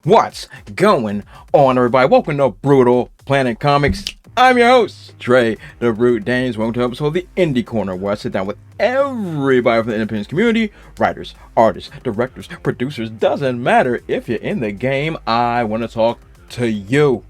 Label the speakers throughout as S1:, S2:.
S1: What's going on, everybody? Welcome to Brutal Planet Comics. I'm your host, Trey the Brute Daniels. Welcome to an episode of the Indie Corner, where I sit down with everybody from the independence community, writers, artists, directors, producers. Doesn't matter if you're in the game, I want to talk to you.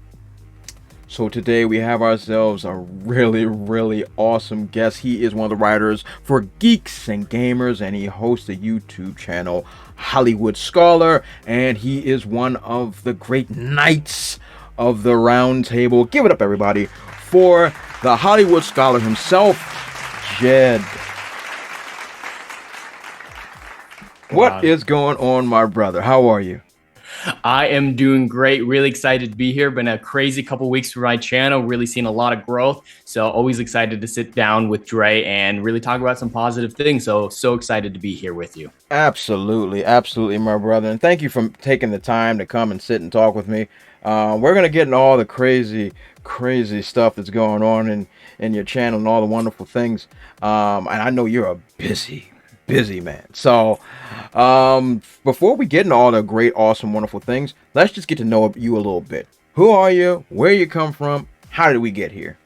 S1: So today we have ourselves a really awesome guest. He is one of the writers for Geeks and Gamers, and he hosts a YouTube channel, Hollywood Scholar, and he is one of the great knights of the round table. Give it up, everybody, for the Hollywood Scholar himself, Jed. What is going on, my brother? How are you?
S2: I am doing great. Really excited to be here. Been a crazy couple weeks for my channel. Really seen a lot of growth. So always excited to sit down with Dre and really talk about some positive things. So excited to be here with you.
S1: Absolutely, my brother. And thank you for taking the time to come and sit and talk with me. We're going to get into all the crazy stuff that's going on in your channel and all the wonderful things. And I know you're a busy man. So before we get into all the great, awesome, wonderful things, let's just get to know you a little bit. Who are you? Where you come from? How did we get here?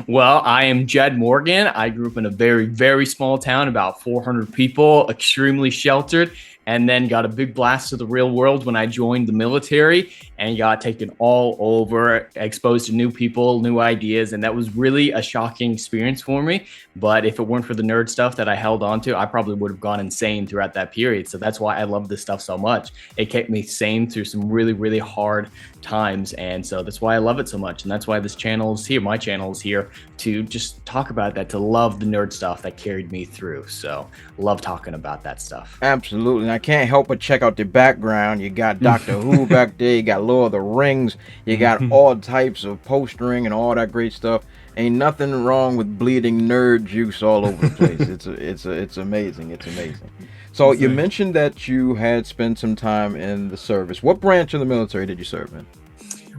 S2: Well, I am Jed Morgan. I grew up in a very small town, about 400 people, extremely sheltered, and then got a big blast to the real world when I joined the military and got taken all over, exposed to new people, new ideas. And that was really a shocking experience for me. But if it weren't for the nerd stuff that I held on to, I probably would have gone insane throughout that period. So that's why I love this stuff so much. It kept me sane through some really hard times. And so that's why I love it so much. And that's why this channel is here. My channel is here to just talk about that, to love the nerd stuff that carried me through. So love talking about that stuff.
S1: Absolutely. And I can't help but check out the background. You got Doctor Who back there. You got Lord of the Rings. You got all types of postering and all that great stuff. Ain't nothing wrong with bleeding nerd juice all over the place. It's amazing. It's amazing. So you mentioned that you had spent some time in the service. What branch of the military did you serve in?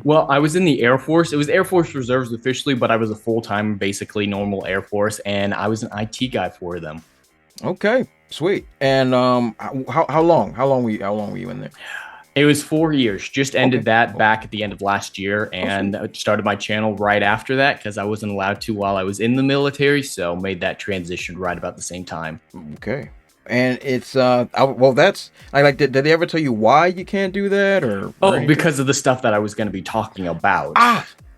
S2: Well, I was in the Air Force. It was Air Force Reserves officially, but I was a full-time, basically normal Air Force, and I was an IT guy for them.
S1: Okay, sweet. And how long were you in there?
S2: It was 4 years. Just ended that back at the end of last year, and started my channel right after that because I wasn't allowed to while I was in the military. So made that transition right about the same time.
S1: Okay. And it's well, that's did they ever tell you why you can't do that or
S2: because of the stuff that I was going to be talking about.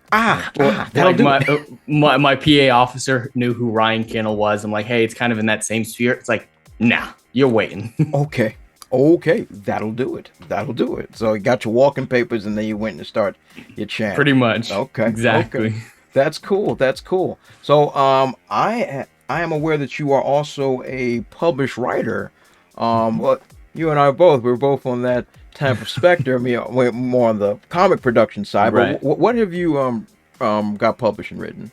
S2: My PA officer knew who Ryan Kinnell was. I'm like, hey, it's kind of in that same sphere. It's like, nah, you're waiting.
S1: Okay, that'll do it. So you got your walking papers, and then you went and start your channel.
S2: Pretty much.
S1: Okay,
S2: exactly.
S1: Okay. That's cool. So I am aware that you are also a published writer. Well, you and I we're both on that type of spectrum. We're more on the comic production side.
S2: Right.
S1: But what have you got published and written?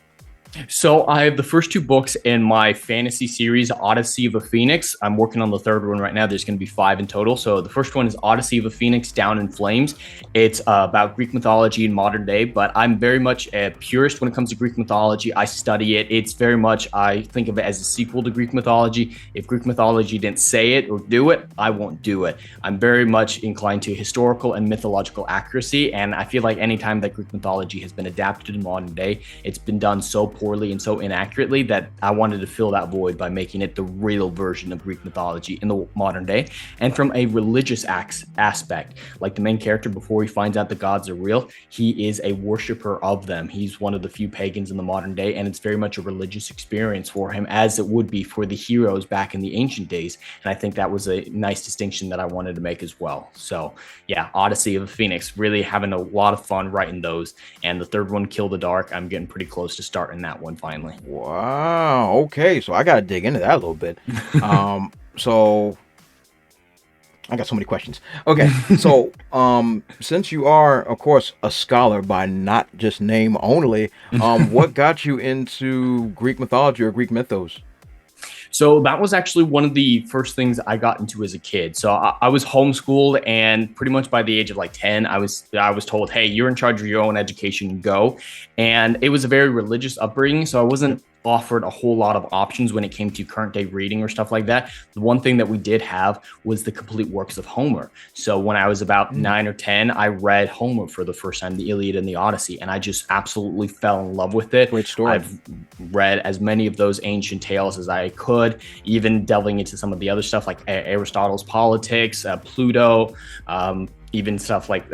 S2: So I have the first two books in my fantasy series, Odyssey of a Phoenix. I'm working on the third one right now. There's going to be 5 in total. So the first one is Odyssey of a Phoenix, Down in Flames. It's about Greek mythology in modern day, but I'm very much a purist when it comes to Greek mythology. I study it. It's very much, I think of it as a sequel to Greek mythology. If Greek mythology didn't say it or do it, I won't do it. I'm very much inclined to historical and mythological accuracy. And I feel like anytime that Greek mythology has been adapted in modern day, it's been done so poorly and so inaccurately that I wanted to fill that void by making it the real version of Greek mythology in the modern day. And from a religious aspect, like the main character, before he finds out the gods are real, he is a worshiper of them. He's one of the few pagans in the modern day, and it's very much a religious experience for him, as it would be for the heroes back in the ancient days. And I think that was a nice distinction that I wanted to make as well. So yeah, Odyssey of the Phoenix, really having a lot of fun writing those. And the third one, Kill the Dark, I'm getting pretty close to starting that one finally.
S1: Wow. Okay, so I gotta dig into that a little bit. So I got so many questions. Okay, so since you are, of course, a scholar by not just name only, what got you into Greek mythology or Greek mythos?
S2: So that was actually one of the first things I got into as a kid. So I was homeschooled, and pretty much by the age of like 10, I was told, hey, you're in charge of your own education, go. And it was a very religious upbringing. So I wasn't offered a whole lot of options when it came to current day reading or stuff like that. The one thing that we did have was the complete works of Homer. So when I was about 9 or 10, I read Homer for the first time, the Iliad and the Odyssey, and I just absolutely fell in love with it.
S1: Great story.
S2: I've read as many of those ancient tales as I could, even delving into some of the other stuff like Aristotle's Politics, Pluto, even stuff like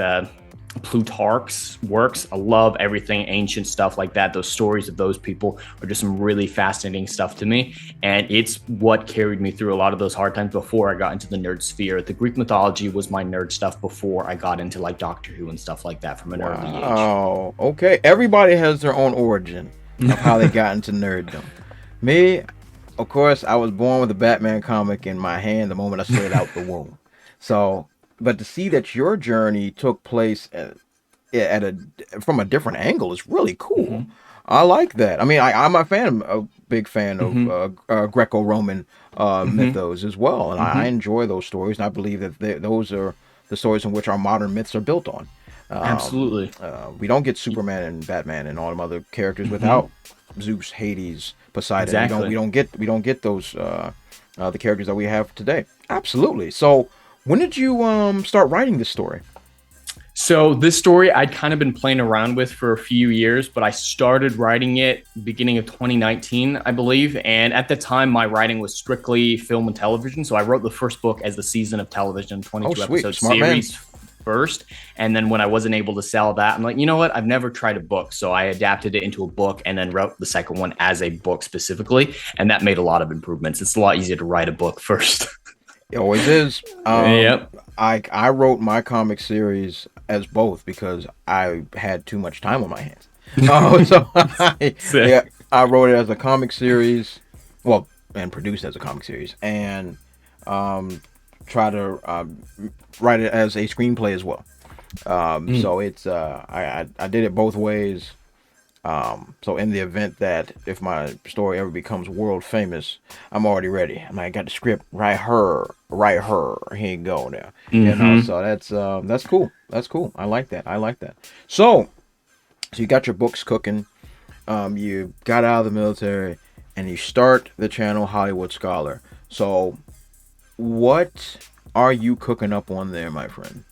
S2: Plutarch's works. I love everything ancient stuff like that. Those stories of those people are just some really fascinating stuff to me, and it's what carried me through a lot of those hard times before I got into the nerd sphere. The Greek mythology was my nerd stuff before I got into like Doctor Who and stuff like that from an early age.
S1: Oh, okay. Everybody has their own origin of how they got into nerddom. Me, of course, I was born with a Batman comic in my hand the moment I slid out the womb. So, but to see that your journey took place from a different angle is really cool. Mm-hmm. I like that. I mean, I'm a big fan of Greco-Roman mythos as well, and I enjoy those stories, and I believe that those are the stories in which our modern myths are built on.
S2: Absolutely.
S1: We don't get Superman and Batman and all them other characters without Zeus, Hades, Poseidon.
S2: Exactly.
S1: We don't get those the characters that we have today. Absolutely. So, when did you start writing this story?
S2: So this story I'd kind of been playing around with for a few years, but I started writing it beginning of 2019, I believe. And at the time, my writing was strictly film and television. So I wrote the first book as a season of television, 22 episode series first. And then when I wasn't able to sell that, I'm like, you know what? I've never tried a book. So I adapted it into a book and then wrote the second one as a book specifically. And that made a lot of improvements. It's a lot easier to write a book first.
S1: It always is.
S2: Yep.
S1: I wrote my comic series as both because I had too much time on my hands. I wrote it as a comic series, and produced as a comic series, and try to write it as a screenplay as well. So it's I did it both ways. So in the event that if my story ever becomes world famous, I'm already ready. I got the script, write her, here you go now. You know, so that's cool. That's cool. I like that. So you got your books cooking, you got out of the military, and you start the channel Hollywood Scholar. So what are you cooking up on there, my friend?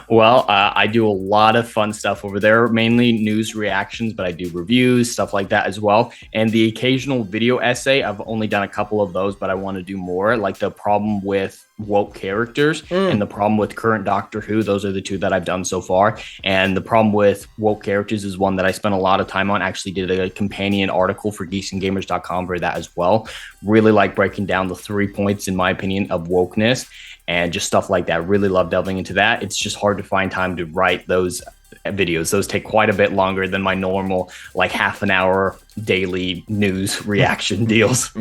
S2: Well, I do a lot of fun stuff over there, mainly news reactions, but I do reviews, stuff like that as well. And the occasional video essay, I've only done a couple of those, but I want to do more, like the problem with woke characters and the problem with current Doctor Who. Those are the two that I've done so far. And the problem with woke characters is one that I spent a lot of time on. Actually did a companion article for geeksandgamers.com for that as well. Really like breaking down the 3 points, in my opinion, of wokeness and just stuff like that. Really love delving into that. It's just hard to find time to write those videos. Those take quite a bit longer than my normal, like half an hour daily news reaction deals.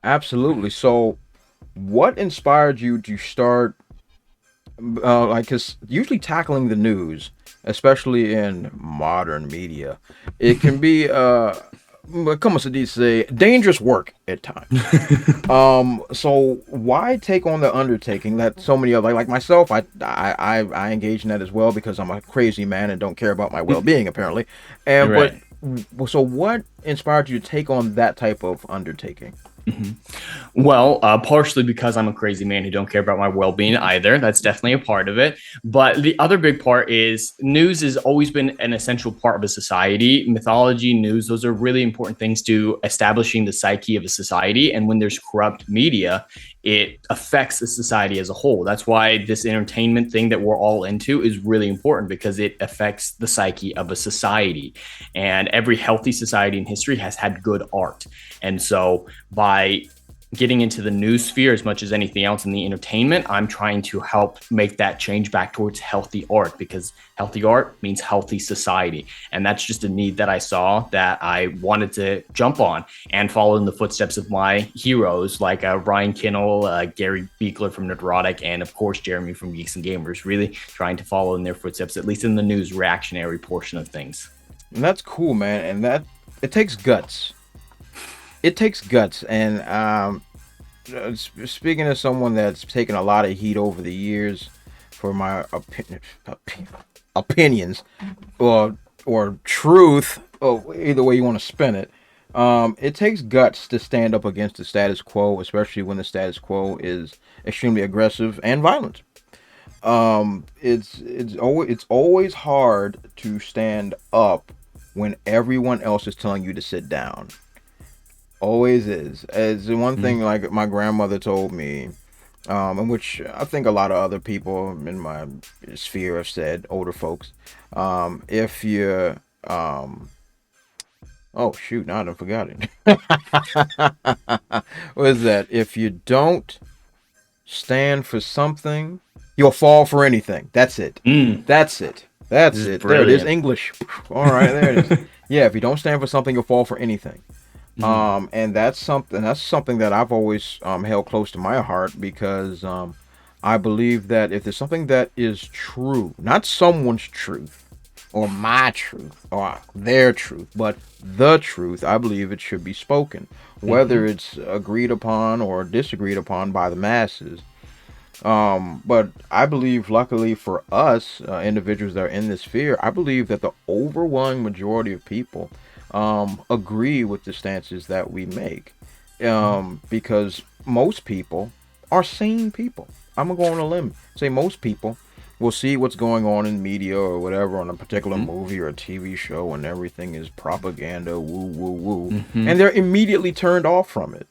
S1: Absolutely. So what inspired you to start, because usually tackling the news, especially in modern media, it can be, como se dice, dangerous work at times. So why take on the undertaking that so many other, like myself, I engage in that as well because I'm a crazy man and don't care about my well-being apparently. And right. So what inspired you to take on that type of undertaking?
S2: Well, partially because I'm a crazy man who don't care about my well-being either. That's definitely a part of it. But the other big part is news has always been an essential part of a society. Mythology, news, those are really important things to establishing the psyche of a society. And when there's corrupt media, it affects the society as a whole. That's why this entertainment thing that we're all into is really important because it affects the psyche of a society. And every healthy society in history has had good art. And so by getting into the news sphere as much as anything else in the entertainment, I'm trying to help make that change back towards healthy art because healthy art means healthy society. And that's just a need that I saw that I wanted to jump on and follow in the footsteps of my heroes like Ryan Kinnell, Gary Beekler from Nerdrotic, and of course, Jeremy from Geeks and Gamers, really trying to follow in their footsteps, at least in the news reactionary portion of things.
S1: And that's cool, man. And that it takes guts. It takes guts, and speaking as someone that's taken a lot of heat over the years for my opinions, well, or truth, or either way you want to spin it. It takes guts to stand up against the status quo, especially when the status quo is extremely aggressive and violent. It's always hard to stand up when everyone else is telling you to sit down. Always is. As the one thing like my grandmother told me, in which I think a lot of other people in my sphere have said, older folks, if you oh shoot, now I done forgot it. What is that? If you don't stand for something, you'll fall for anything. That's it.
S2: Mm,
S1: That's it. That's
S2: this is
S1: it. There it is.
S2: brilliant.
S1: English. All right, there it is. Yeah, if you don't stand for something, you'll fall for anything.
S2: Mm,
S1: And that's something that I've always held close to my heart because I believe that if there's something that is true, not someone's truth or my truth or their truth, but the truth, I believe it should be spoken, whether
S2: mhm,
S1: it's agreed upon or disagreed upon by the masses. But I believe, luckily for us, individuals that are in this sphere, I believe that the overwhelming majority of people agree with the stances that we make. Because most people are sane people. I'm gonna go on a limb. Say most people will see what's going on in media or whatever on a particular
S2: mhm,
S1: movie or a TV show, and everything is propaganda, woo woo woo,
S2: mhm,
S1: and they're immediately turned off from it.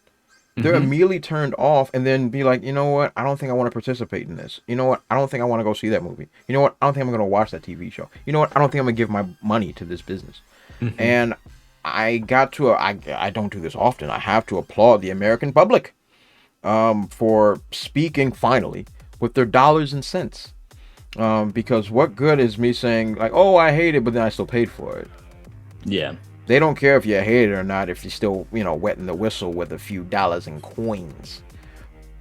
S1: They're
S2: mhm,
S1: immediately turned off and then be like, you know what? I don't think I want to participate in this. You know what? I don't think I want to go see that movie. You know what? I don't think I'm going to watch that TV show. You know what? I don't think I'm going to give my money to this business.
S2: mhm.
S1: And I don't do this often. I have to applaud the American public for speaking finally with their dollars and cents. Because what good is me saying like, oh, I hate it, but then I still paid for it.
S2: Yeah.
S1: They don't care if you hate it or not, if you're still, wetting the whistle with a few dollars and coins.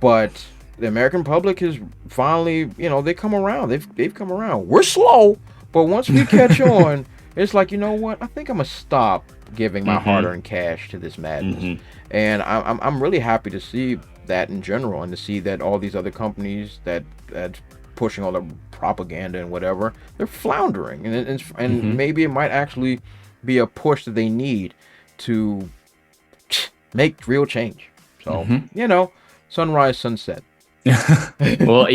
S1: But the American public is finally, they come around. They've come around. We're slow, but once we catch on, it's like, you know what? I think I'm gonna stop giving my
S2: Mhm,
S1: hard-earned cash to this madness.
S2: mhm,
S1: And I'm really happy to see that in general, and to see that all these other companies that pushing all the propaganda and whatever, they're floundering, and
S2: mhm,
S1: maybe it might actually be a push that they need to make real change. So,
S2: mhm.
S1: sunrise, sunset.
S2: Well,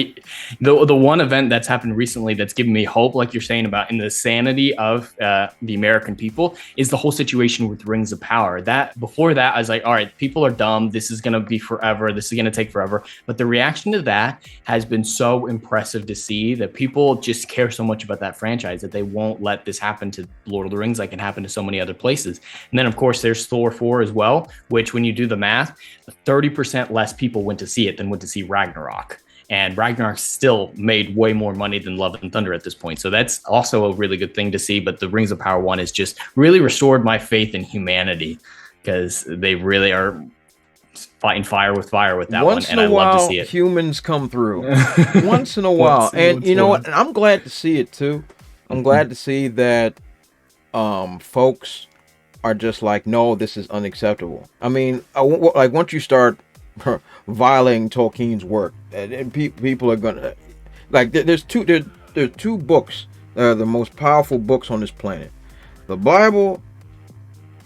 S2: the one event that's happened recently that's given me hope, like you're saying about in the sanity of the American people, is the whole situation with Rings of Power. That before that, I was like, all right, people are dumb. This is gonna be forever. This is gonna take forever. But the reaction to that has been so impressive to see that people just care so much about that franchise that they won't let this happen to Lord of the Rings like it happened to so many other places. And then of course there's Thor 4 as well, which when you do the math, 30% less people went to see it than went to see Ragnarok. And Ragnarok still made way more money than Love and Thunder at this point. So that's also a really good thing to see. But the Rings of Power one has just really restored my faith in humanity because they really are fighting fire with that one.
S1: Once in
S2: And
S1: a
S2: I love to
S1: while,
S2: see it.
S1: humans come through. Once in a while.
S2: Once in
S1: And you know what?
S2: one.
S1: I'm glad to see it too. I'm glad to see that folks are just like, no, this is unacceptable. I mean, like once you start violating Tolkien's work, and people are gonna like. There's two books that are the most powerful books on this planet: the Bible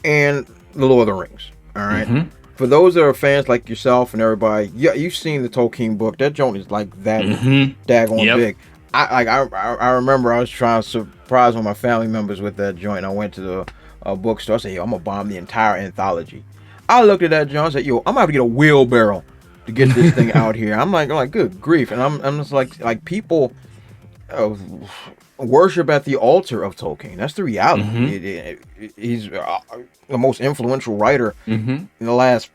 S1: and the Lord of the Rings. All right.
S2: Mm-hmm.
S1: For those that are fans like yourself and everybody, yeah, you've seen the Tolkien book. That joint is like that
S2: Mm-hmm.
S1: daggone
S2: Yep.
S1: big. I remember I was trying to surprise one of my family members with that joint. I went to the bookstore. I said, yo, I'm gonna bomb the entire anthology. I looked at that joint. I said, yo, I'm gonna have to get a wheelbarrow to get this thing out here. I'm like, good grief. And I'm just like people uh, worship at the altar of Tolkien. That's the reality.
S2: Mm-hmm.
S1: He's the most influential writer
S2: Mm-hmm.
S1: in the last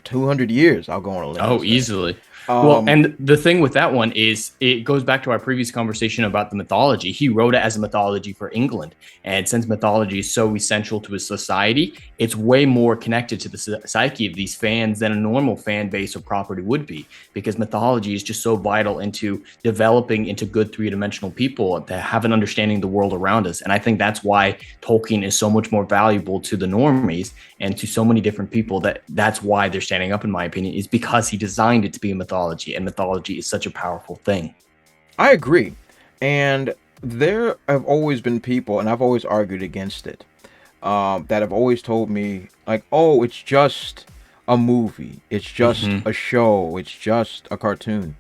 S1: 200 years. I'll go on a limb and
S2: Oh,
S1: say.
S2: easily. Well,
S1: Um,
S2: and the thing with that one is it goes back to our previous conversation about the mythology. He wrote it as a mythology for England. And since mythology is so essential to his society, it's way more connected to the psyche of these fans than a normal fan base or property would be, because mythology is just so vital into developing into good three-dimensional people that have an understanding of the world around us. And I think that's why Tolkien is so much more valuable to the normies and to so many different people. That's why they're standing up, in my opinion, is because he designed it to be a mythology, and mythology is such a powerful thing.
S1: I agree. And there have always been people, and I've always argued against it, that have always told me, like, oh, it's just a movie, it's just
S2: Mm-hmm.
S1: a show, it's just a cartoon.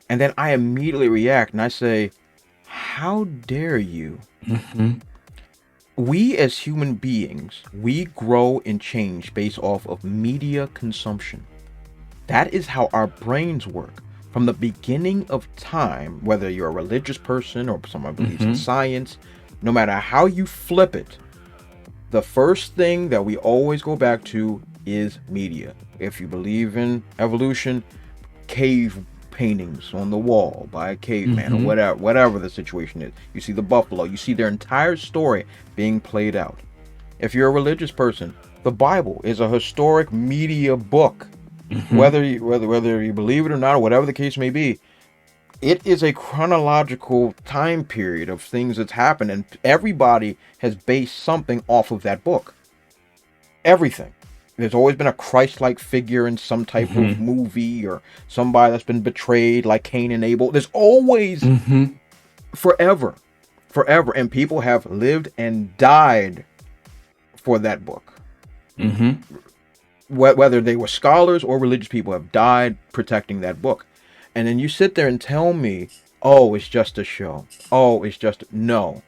S1: And then I immediately react and I say, how dare you?
S2: Mm-hmm.
S1: We as human beings, we grow and change based off of media consumption. That is how our brains work. From the beginning of time, whether you're a religious person or someone who believes in
S2: Mm-hmm.
S1: science, no matter how you flip it, the first thing that we always go back to is media. If you believe in evolution, cave paintings on the wall by a caveman or
S2: Mm-hmm.
S1: whatever the situation is. You see the buffalo, you see their entire story being played out. If you're a religious person, the Bible is a historic media book.
S2: Mm-hmm.
S1: Whether you believe it or not, or whatever the case may be, it is a chronological time period of things that's happened, and everybody has based something off of that book. Everything. There's always been a Christ-like figure in some type of
S2: Mm-hmm.
S1: movie, or somebody that's been betrayed, like Cain and Abel. There's always,
S2: Mm-hmm.
S1: forever, and people have lived and died for that book.
S2: Mm-hmm.
S1: Whether they were scholars or religious people, have died protecting that book. And then you sit there and tell me, oh, it's just a show. Oh, it's just... No.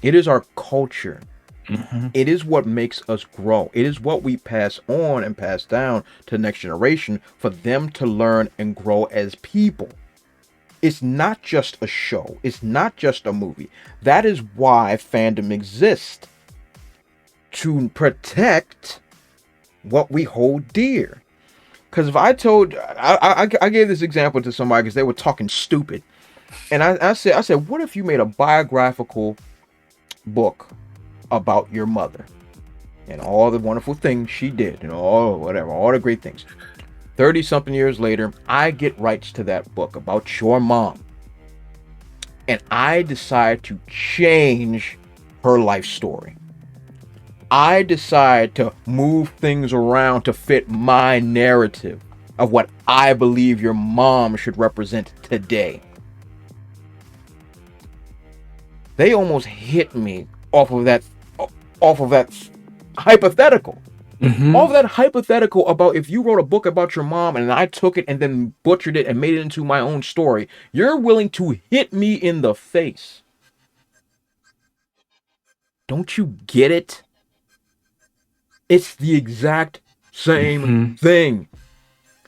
S1: It is our culture.
S2: Mm-hmm.
S1: It is what makes us grow. It is what we pass on and pass down to the next generation for them to learn and grow as people. It's not just a show. It's not just a movie. That is why fandom exists. To protect what we hold dear. Because if I told... I gave this example to somebody because they were talking stupid. And I said, what if you made a biographical book about your mother and all the wonderful things she did and all the great things. 30 something years later, I get rights to that book about your mom. And I decide to change her life story. I decide to move things around to fit my narrative of what I believe your mom should represent today. They almost hit me off of that hypothetical.
S2: Mm-hmm.
S1: All of that hypothetical about if you wrote a book about your mom and I took it and then butchered it and made it into my own story, you're willing to hit me in the face. Don't you get it? It's the exact same
S2: Mm-hmm.
S1: thing.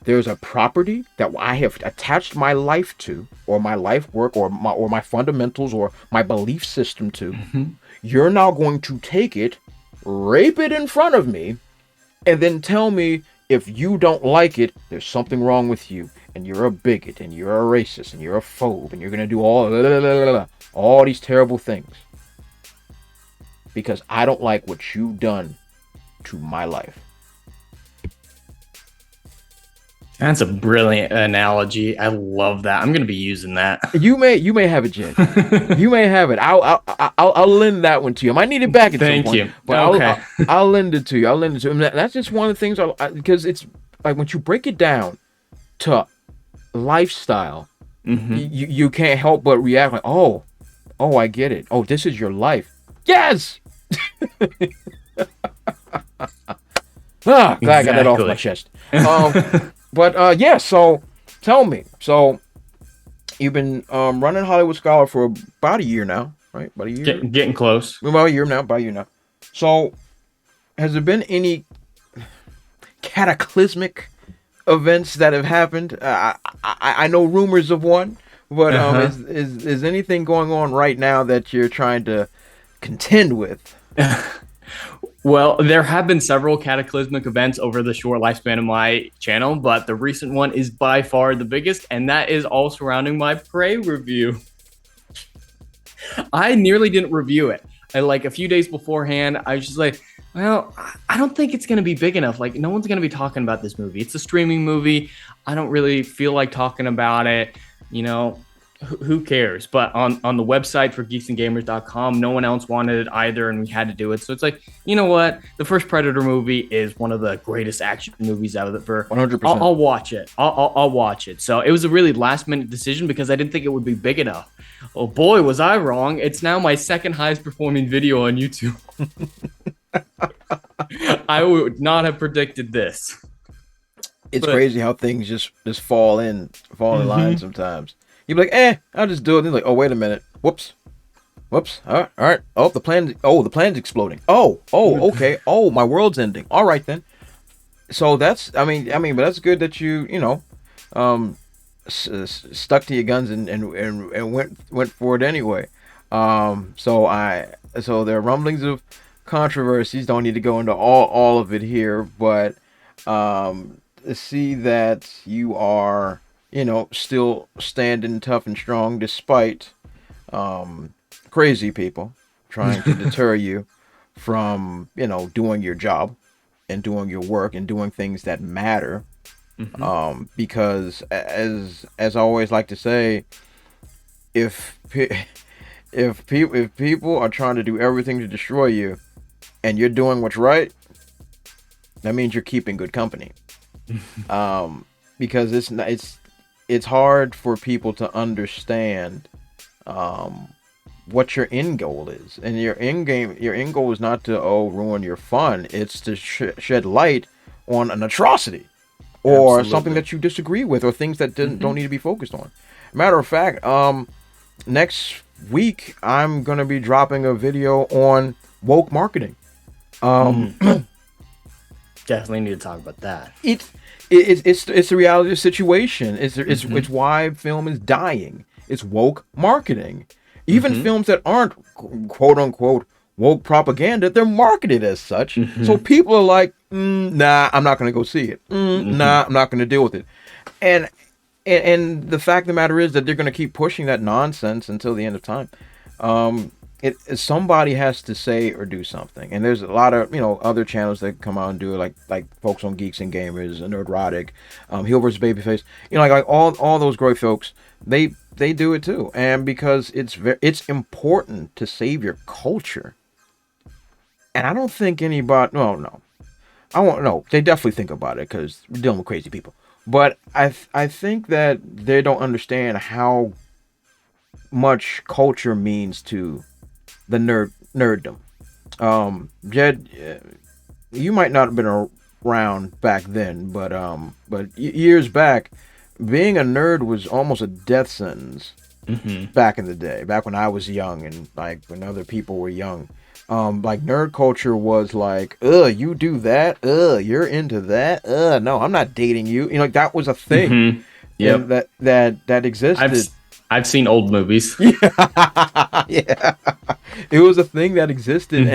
S1: There's a property that I have attached my life to, or my life work, or my fundamentals, or my belief system to.
S2: Mm-hmm.
S1: You're now going to take it, rape it in front of me, and then tell me if you don't like it, there's something wrong with you, and you're a bigot, and you're a racist, and you're a phobe, and you're gonna do all these terrible things because I don't like what you've done to my life.
S2: That's a brilliant analogy. I love that. I'm going to be using that.
S1: You may have it, Jed. You may have it. I'll lend that one to you. I might need it back at some point.
S2: Thank you.
S1: But
S2: Okay.
S1: I'll lend it to you. And that's just one of the things because it's like when you break it down to lifestyle,
S2: Mm-hmm.
S1: you can't help but react like, oh, I get it. Oh, this is your life. Yes. Glad I got that off my chest. But yeah, so tell me. So you've been running Hollywood Scholar for about a year now, right? About a year?
S2: Getting close.
S1: About a year now. So has there been any cataclysmic events that have happened? I know rumors of one, but is anything going on right now that you're trying to contend with?
S2: Well, there have been several cataclysmic events over the short lifespan of my channel, but the recent one is by far the biggest, and that is all surrounding my Prey review. I nearly didn't review it. Like a few days beforehand, I was just like, well, I don't think it's going to be big enough. Like, no one's going to be talking about this movie. It's a streaming movie. I don't really feel like talking about it. You know, who cares? But on the website for geeksandgamers.com, no one else wanted it either, and we had to do it. So it's like, you know what? The first Predator movie is one of the greatest action movies out of for
S1: 100%.
S2: I'll watch it. I'll watch it. So it was a really last minute decision because I didn't think it would be big enough. Oh boy, was I wrong. It's now my second highest performing video on YouTube. I would not have predicted this.
S1: It's
S2: But
S1: crazy how things just fall in line sometimes. You'd be like, I'll just do it. And they're like, oh, wait a minute. Whoops. All right. Oh, the plan's exploding. Oh, okay. Oh, my world's ending. All right then. So that's, but that's good that um, stuck to your guns and went for it anyway. So there are rumblings of controversies. Don't need to go into all of it here, but see that you are, still standing tough and strong despite crazy people trying to deter you from, doing your job and doing your work and doing things that matter. Because as I always like to say, if people are trying to do everything to destroy you and you're doing what's right, that means you're keeping good company. Because it's hard for people to understand what your end goal is, and your end goal is not to ruin your fun. It's to shed light on an atrocity or
S2: Absolutely.
S1: something that you disagree with, or things that don't need to be focused on. Matter of fact, next week I'm gonna be dropping a video on woke marketing.
S2: Definitely need to talk about that.
S1: It's the reality of the situation. It's why film is dying. It's woke marketing. Even films that aren't quote unquote woke propaganda, they're marketed as such. So people are like, nah, I'm not gonna go see it. Nah, I'm not gonna deal with it. And the fact of the matter is that they're gonna keep pushing that nonsense until the end of time. Somebody has to say or do something, and there's a lot of other channels that come out and do it, like folks on Geeks and Gamers and Nerdrotic, Heel vs Babyface, like all those great folks. They do it too, and because it's important to save your culture. And I don't think anybody, no, I won't. No, they definitely think about it because we're dealing with crazy people. But I think that they don't understand how much culture means to the nerddom. Jed, you might not have been around back then, but years back, being a nerd was almost a death sentence. Back in the day, back when I was young, and like when other people were young, like nerd culture was like, you do that, you're into that, no, I'm not dating you. Like that was a thing.
S2: Yep.
S1: That existed.
S2: I've seen old movies.
S1: Yeah, it was a thing that existed,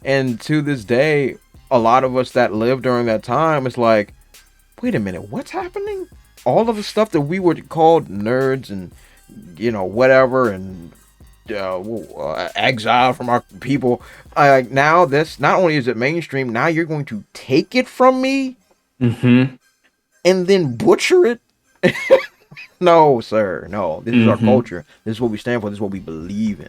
S1: and to this day, a lot of us that lived during that time, it's like, wait a minute, what's happening? All of the stuff that we were called nerds and whatever, and exiled from our people. Now this, not only is it mainstream, now you're going to take it from me, and then butcher it. No, sir. No, this is our culture. This is what we stand for. This is what we believe in.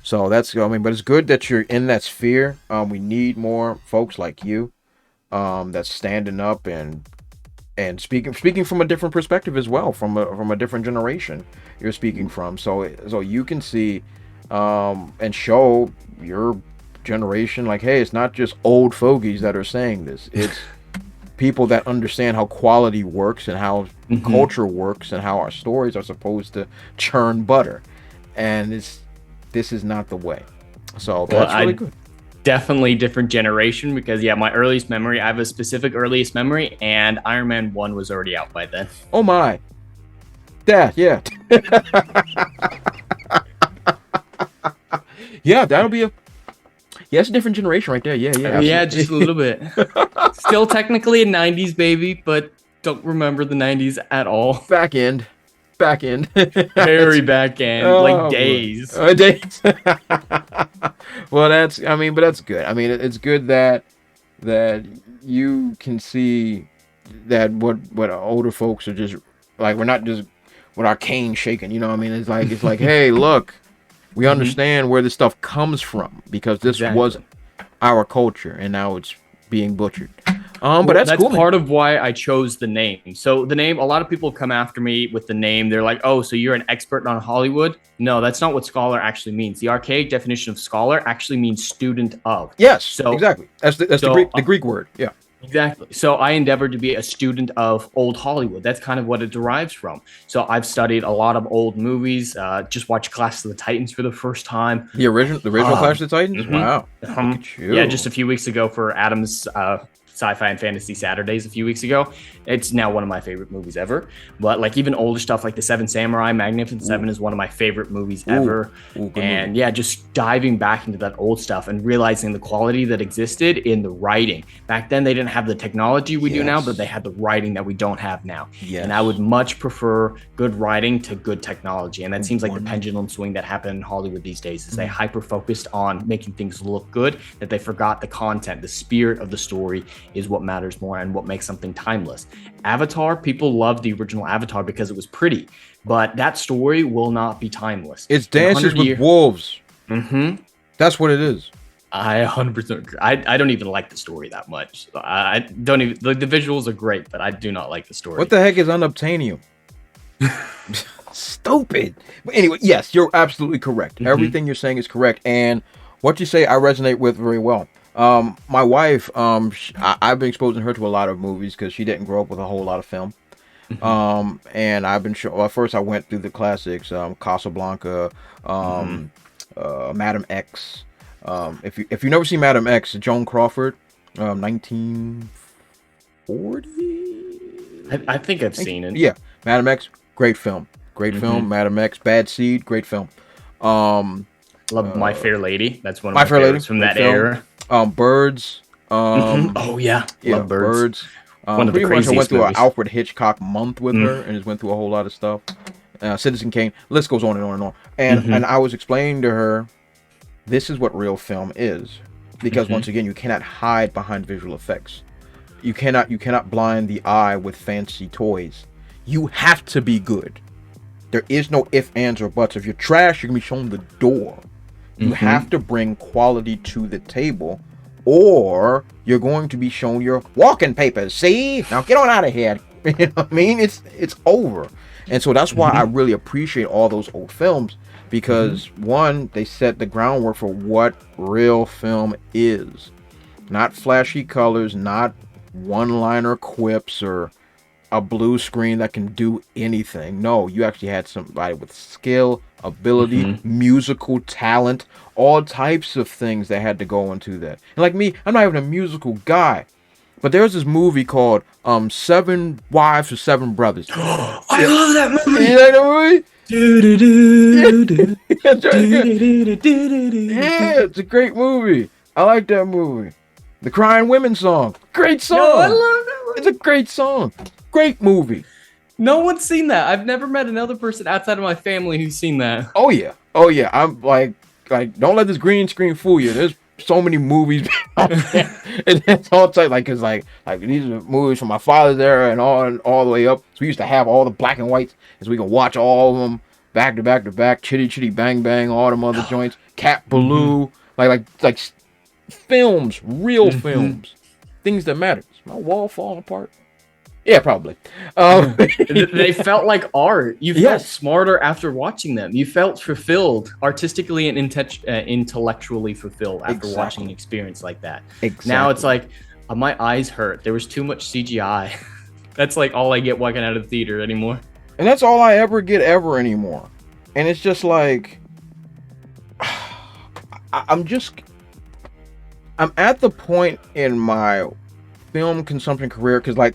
S1: So that's, but it's good that you're in that sphere. We need more folks like you, that's standing up and speaking from a different perspective as well, from a different generation you're speaking from. So you can see, and show your generation, like, hey, it's not just old fogies that are saying this. It's people that understand how quality works and how culture works and how our stories are supposed to churn butter. And this is not the way. So that's really good.
S2: Definitely different generation, because my earliest memory, I have a specific earliest memory, and Iron Man 1 was already out by then.
S1: Oh my. Yeah. Yeah, that'll be it's a different generation right there. Yeah,
S2: just a little bit. Still technically a 90s baby, but don't remember the 90s at all.
S1: Back end.
S2: Very back end, like days.
S1: Days. Well, but that's good. It's good that you can see that what older folks are just like, we're not just with our cane shaking, it's like hey, look, we understand where this stuff comes from, because this was our culture and now it's being butchered. But that's cool.
S2: Part of why I chose the name. So the name, a lot of people come after me with the name. They're like, oh, so you're an expert on Hollywood? No, that's not what scholar actually means. The archaic definition of scholar actually means student of.
S1: Yes, so, exactly. That's the Greek word. Yeah.
S2: Exactly. So I endeavored to be a student of old Hollywood. That's kind of what it derives from. So I've studied a lot of old movies. Just watched Clash of the Titans for the first time.
S1: The original Clash of the Titans. Wow. Look at you.
S2: Yeah, just a few weeks ago for Adam's Sci-Fi and Fantasy Saturdays a few weeks ago. It's now one of my favorite movies ever. But like even older stuff like The Seven Samurai, Magnificent Seven is one of my favorite movies ever. And yeah, just diving back into that old stuff and realizing the quality that existed in the writing. Back then they didn't have the technology we do now, but they had the writing that we don't have now. And I would much prefer good writing to good technology. And that seems like the pendulum swing that happened in Hollywood these days is they hyper-focused on making things look good, that they forgot the content, the spirit of the story is what matters more and what makes something timeless. Avatar, people love the original Avatar because it was pretty, but that story will not be timeless.
S1: It's Dances with Wolves. That's what it is.
S2: I 100% agree. I don't even like the story that much. I don't even, like, the visuals are great, but I do not like the story.
S1: What the heck is unobtainium? Stupid. But anyway, yes, you're absolutely correct. Everything you're saying is correct, and what you say I resonate with very well. My wife, I've been exposing her to a lot of movies because she didn't grow up with a whole lot of film. And I've been first I went through the classics, Casablanca, Madam X. If you've never seen Madam X, Joan Crawford, 1940.
S2: I think I've seen it.
S1: Yeah, Madam X, great film. Madam X, Bad Seed, great film.
S2: Love My Fair Lady. That's one of my favorites from that era.
S1: Birds.
S2: Oh yeah, love Birds.
S1: One of the craziest I went through an Alfred Hitchcock month with her, and just went through a whole lot of stuff. Citizen Kane. List goes on and on and on. And I was explaining to her, this is what real film is, because once again, you cannot hide behind visual effects. You cannot blind the eye with fancy toys. You have to be good. There is no ifs, ands, or buts. If you're trash, you're gonna be shown the door. You have to bring quality to the table, or you're going to be shown your walking papers. See? Now get on out of here. You know what I mean? It's over. And so that's why I really appreciate all those old films, because one, they set the groundwork for what real film is. Not flashy colors, not one-liner quips or a blue screen that can do anything. No, you actually had somebody with skill, ability, musical talent, all types of things that had to go into that. And like me, I'm not even a musical guy, but there's this movie called Seven Wives or Seven Brothers.
S2: I love that movie.
S1: You like that movie? Yeah, it's a great movie. I like that movie. The Crying Women song. Great song.
S2: No, I love that movie.
S1: It's a great song. Great movie.
S2: No one's seen that. I've never met another person outside of my family who's seen that.
S1: Oh yeah. I'm like, don't let this green screen fool you. There's so many movies out there. And it's all type, like, cause like these are movies from my father's era and all the way up. So we used to have all the black and whites, so we can watch all of them back to back to back. Chitty Chitty Bang Bang, all them other joints. Cat Ballou, like films, real films, things that matter. Is my wall falling apart? Yeah, probably.
S2: They felt like art. You felt smarter after watching them. You felt fulfilled, artistically and intellectually fulfilled after watching an experience like that. Now it's like, my eyes hurt. There was too much CGI. That's like all I get walking out of the theater anymore.
S1: And that's all I ever get anymore. And it's just like, I'm at the point in my film consumption career, because like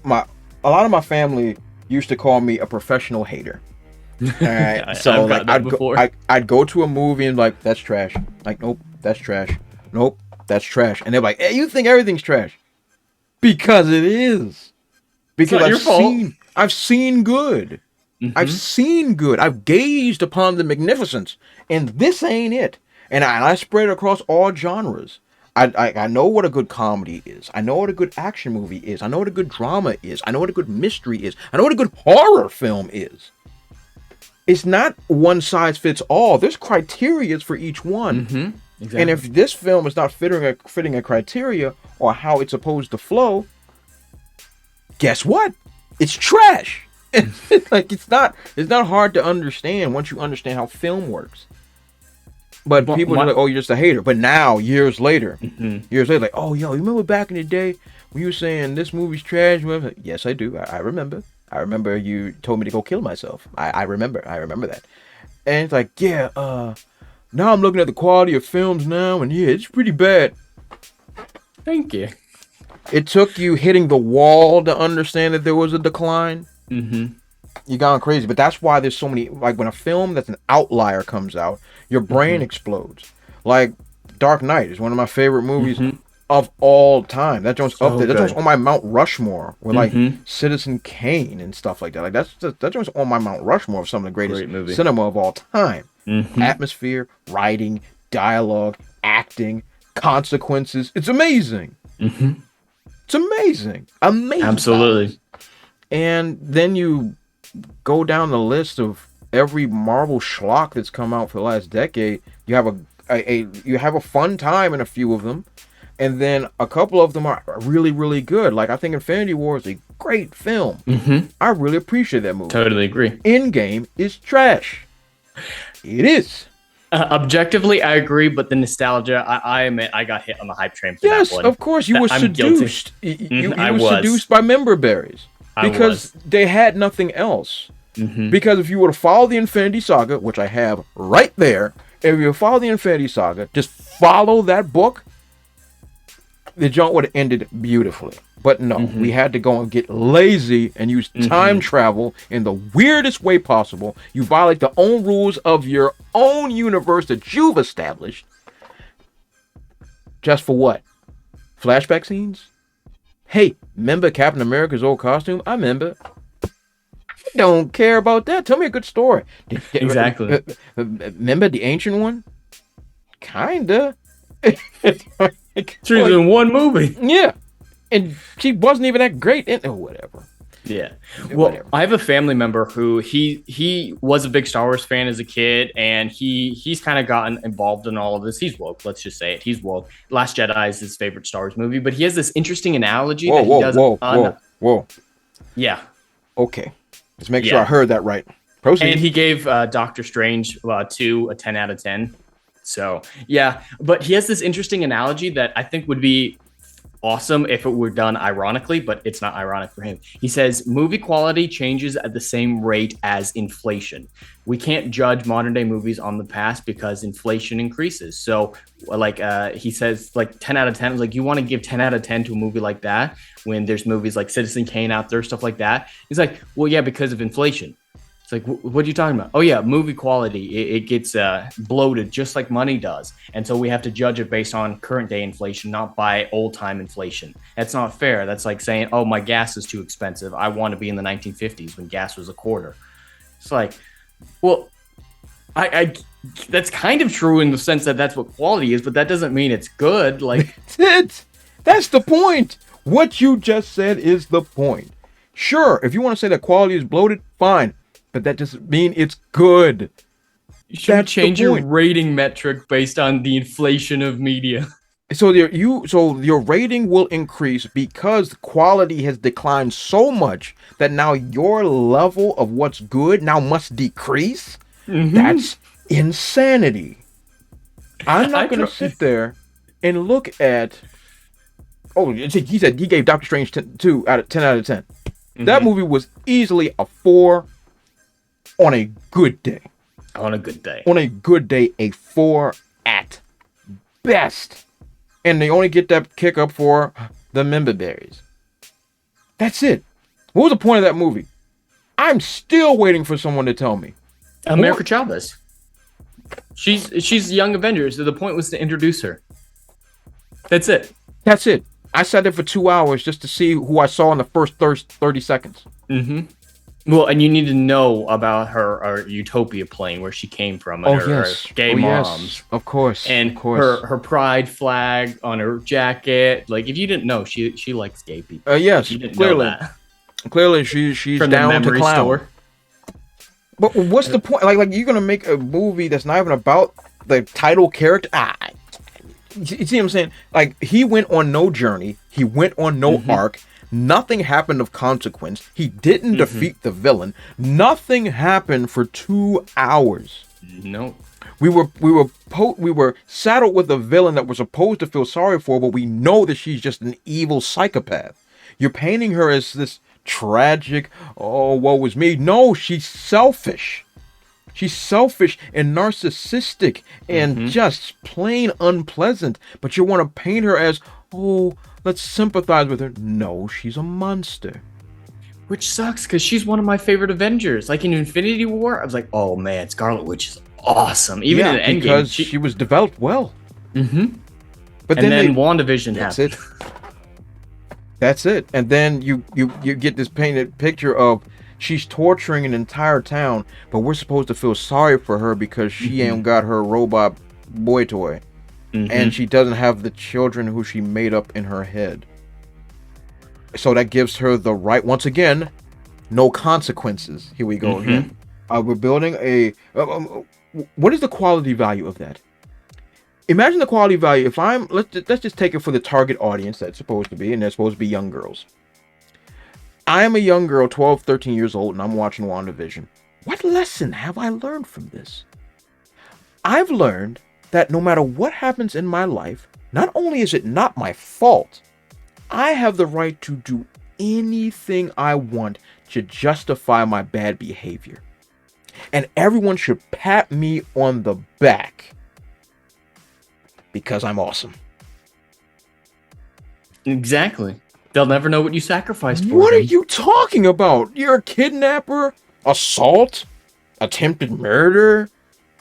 S1: a lot of my family used to call me a professional hater. All right, so like I'd go to a movie and like, that's trash. Like, nope, that's trash. Nope, that's trash. And they're like, hey, you think everything's trash? Because it is. Because I've seen good. I've seen good. I've gazed upon the magnificence, and this ain't it. And I spread it across all genres. I know what a good comedy is. I know what a good action movie is. I know what a good drama is. I know what a good mystery is. I know what a good horror film is. It's not one size fits all. There's criteria for each one. Exactly. And if this film is not fitting a criteria or how it's supposed to flow, guess what? It's trash. Like it's not hard to understand once you understand how film works. But people are like, oh, you're just a hater. But now, years later, like, oh, yo, you remember back in the day when you were saying this movie's trash? Yes, I do. I remember. I remember you told me to go kill myself. I remember that. And it's like, yeah, now I'm looking at the quality of films now, and yeah, it's pretty bad.
S2: Thank you.
S1: It took you hitting the wall to understand that there was a decline.
S2: Mm-hmm.
S1: You gone crazy. But that's why there's so many, like when a film that's an outlier comes out, your brain explodes. Like Dark Knight is one of my favorite movies of all time. That joint's up there. That joint's on my Mount Rushmore with like Citizen Kane and stuff like that. Like that joint's on my Mount Rushmore of some of the greatest cinema of all time. Atmosphere, writing, dialogue, acting, consequences. It's amazing. It's amazing. Amazing.
S2: Absolutely.
S1: And then you go down the list of every Marvel schlock that's come out for the last decade. You have a fun time in a few of them, and then a couple of them are really, really good. Like I think Infinity War is a great film. I really appreciate that movie.
S2: Totally agree.
S1: Endgame is trash. It is.
S2: Objectively, I agree, but the nostalgia, I admit, I got hit on the hype train for that one.
S1: Yes, of course. You were seduced. You were seduced by member berries. Because they had nothing else. Because if you were to follow the Infinity Saga, which I have right there, if you follow the Infinity Saga, just follow that book, the junk would have ended beautifully. But no, we had to go and get lazy and use time travel in the weirdest way possible. You violate the own rules of your own universe that you've established. Just for what? Flashback scenes? Hey, remember Captain America's old costume? I remember. Don't care about that. Tell me a good story.
S2: Exactly.
S1: Remember the ancient one? Kinda.
S2: She's in one movie.
S1: Yeah. And she wasn't even that great. Whatever.
S2: Yeah. Well, I have a family member who he was a big Star Wars fan as a kid, and he's kind of gotten involved in all of this. He's woke. Let's just say it. He's woke. Last Jedi is his favorite Star Wars movie, but he has this interesting analogy that he does.
S1: Whoa.
S2: Yeah.
S1: Okay. Let's make sure I heard that right. Proceed.
S2: And he gave Doctor Strange 2 a 10 out of 10. So, yeah. But he has this interesting analogy that I think would be awesome if it were done ironically, but it's not ironic for him. He says movie quality changes at the same rate as inflation. We can't judge modern day movies on the past because inflation increases. So like he says like 10 out of 10, like you want to give 10 out of 10 to a movie like that when there's movies like Citizen Kane out there, stuff like that. He's like, well, yeah, because of inflation. It's like, what are you talking about? Oh, yeah, movie quality. It gets bloated just like money does. And so we have to judge it based on current day inflation, not by old time inflation. That's not fair. That's like saying, oh, my gas is too expensive. I want to be in the 1950s when gas was a quarter. It's like, well, I that's kind of true in the sense that that's what quality is, but that doesn't mean it's good. Like,
S1: that's it. That's the point. What you just said is the point. Sure, if you want to say that quality is bloated, fine. But that doesn't mean it's good.
S2: You should change your rating metric based on the inflation of media.
S1: So your rating will increase because quality has declined so much that now your level of what's good now must decrease. That's insanity. I'm not going to sit there and look at. Oh, he said he gave Doctor Strange 10 out of 10. That movie was easily a 4. On a good day.
S2: On a good day.
S1: On a good day, a 4 at best. And they only get that kick up for the member berries. That's it. What was the point of that movie? I'm still waiting for someone to tell me.
S2: America Chavez. She's Young Avengers. The point was to introduce her. That's it.
S1: That's it. I sat there for 2 hours just to see who I saw in the first 30 seconds.
S2: Well, and you need to know about her Utopia plane, where she came from, and her gay moms.
S1: Yes. Of course.
S2: And her pride flag on her jacket. Like, if you didn't know, she likes gay people.
S1: Yes, clearly. Clearly, she's down to clown. Store. But what's the point? Like you're gonna make a movie that's not even about the title character? You see what I'm saying? Like, he went on no journey. He went on no arc. Nothing happened of consequence. He didn't defeat the villain. Nothing happened for 2 hours.
S2: No.
S1: We were saddled with a villain that we're supposed to feel sorry for, but we know that she's just an evil psychopath. You're painting her as this tragic, oh, woe is me. No, she's selfish. She's selfish and narcissistic and just plain unpleasant. But you want to paint her as, oh, let's sympathize with her. No, she's a monster.
S2: Which sucks, because she's one of my favorite Avengers. Like in Infinity War, I was like, oh man, Scarlet Witch is awesome. Even in Endgame,
S1: because she was developed well. But
S2: then WandaVision happened.
S1: That's it. And then you get this painted picture of she's torturing an entire town, but we're supposed to feel sorry for her because she ain't got her robot boy toy. And she doesn't have the children who she made up in her head. So that gives her the right, once again, no consequences. Here we go again. We're building a... what is the quality value of that? Imagine the quality value. If let's just take it for the target audience that's supposed to be, and they're supposed to be young girls. I am a young girl, 12, 13 years old, and I'm watching WandaVision. What lesson have I learned from this? I've learned that no matter what happens in my life, not only is it not my fault, I have the right to do anything I want to justify my bad behavior. And everyone should pat me on the back because I'm awesome.
S2: Exactly. They'll never know what you sacrificed for.
S1: What are you talking about? You're a kidnapper, assault, attempted murder,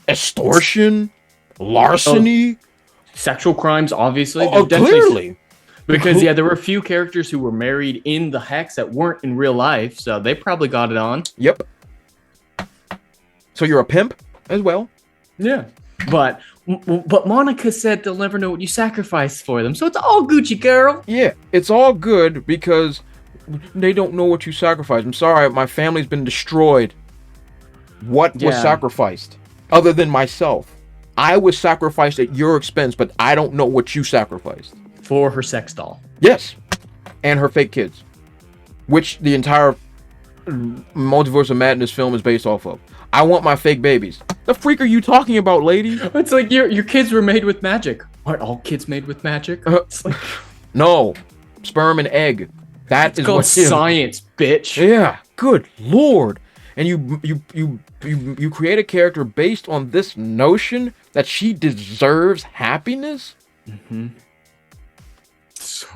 S1: extortion, larceny,
S2: sexual crimes, obviously.
S1: Clearly.
S2: Because there were a few characters who were married in the Hex that weren't in real life, so they probably got it on.
S1: Yep. So you're a pimp as well?
S2: Yeah. But Monica said they'll never know what you sacrificed for them, so it's all Gucci, girl.
S1: Yeah, it's all good because they don't know what you sacrificed. I'm sorry, my family's been destroyed. What was sacrificed? Other than myself. I was sacrificed at your expense, but I don't know what you sacrificed.
S2: For her sex doll.
S1: Yes. And her fake kids. Which the entire Multiverse of Madness film is based off of. I want my fake babies. The freak are you talking about, lady?
S2: It's like your kids were made with magic. Aren't all kids made with magic? It's like...
S1: No. Sperm and egg. That is
S2: called science, bitch.
S1: Yeah. Good Lord. And you create a character based on this notion that she deserves happiness?
S2: So